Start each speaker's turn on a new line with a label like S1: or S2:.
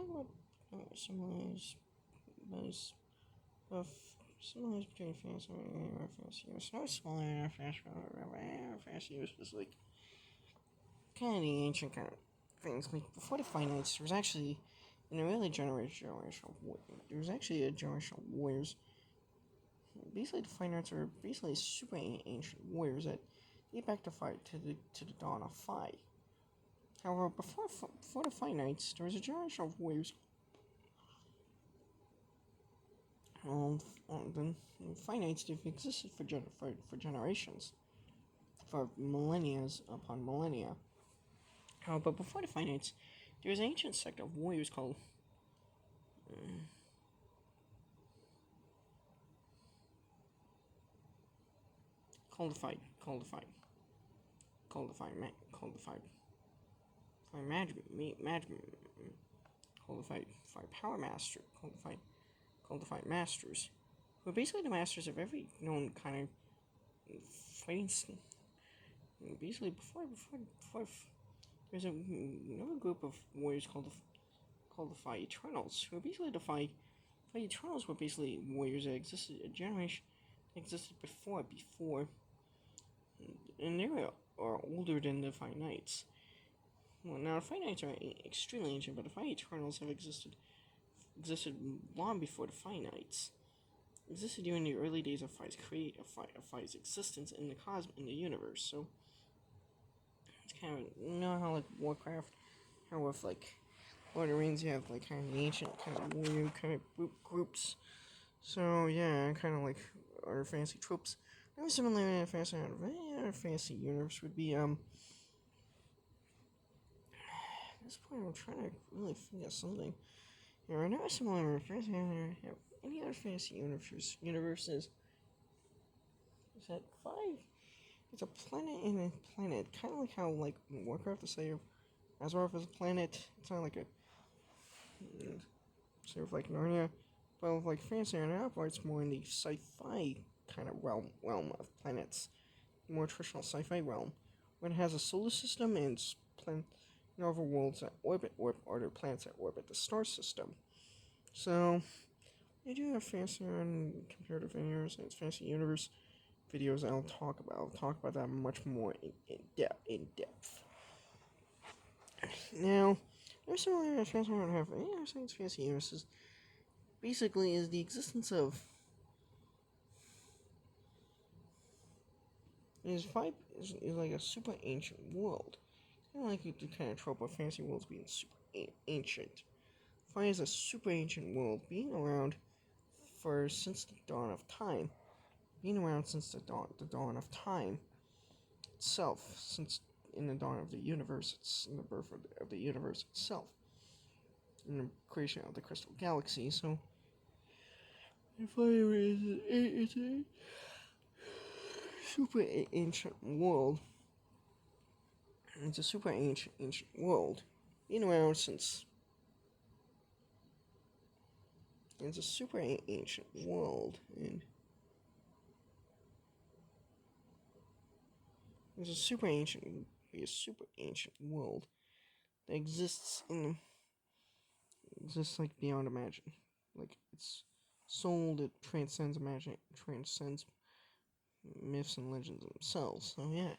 S1: talk about similarities, of similarities between fantasy and fantasy. It's no smaller than fantasy. It was just like kind of the ancient kind of things. Like before the Five Nights, there was actually in the early generational there was actually a generational warriors. Basically, the Five Nights are basically super ancient warriors that date back to the dawn of Fi. However, before the Five Nights, there was a generation of warriors. The Five Nights have existed for generations, for millennia upon millennia. But before the Five Nights, there was an ancient sect of warriors called codified power master, codified masters, who are basically the masters of every known kind of fighting. Basically, before there's another group of warriors called the Five Eternals, who are basically the Five Eternals were basically warriors that existed a generation that existed before, and they are older than the Five Nights. Well, now the Five Nights are extremely ancient, but the Five Eternals have existed long before the Five Nights. Existed during the early days of Fi's existence in the universe. So it's kind of how like Warcraft, how with like Lord of the Rings, you have like kind of the ancient kind of warrior kind of groups. So yeah, kind of like other fantasy tropes. Another similarity in fantasy universe would be At this point, I'm trying to really think of something. Right now, similar in fantasy. Have any other fantasy universes? Is that 5? It's a planet in a planet, kind of like how like Warcraft, the say of Azeroth is a planet. It's not like a sort of like Narnia, but with like fantasy and Alpha, it's more in the sci-fi kind of realm of planets, more traditional sci-fi realm, when it has a solar system and other worlds that orbit or other planets that orbit the star system. So I do have fantasy and comparative fantasy universe videos I'll talk about that much more in depth. Now, there's some other fantasy I don't have any fantasy universes. Basically, is the existence of is like a super ancient world. Kind of like the kind of trope of fantasy worlds being super ancient. Fi is a super ancient world, being around since the dawn of time. Being around since the dawn of time itself, since in the dawn of the universe, it's in the birth of the universe itself, in the creation of the crystal galaxy. So, Fire is a super ancient world. It's a super ancient world, being around since. It's a super ancient world, and it's a super ancient world that exists like beyond imagine. Like it's soul that transcends myths and legends themselves. So yeah.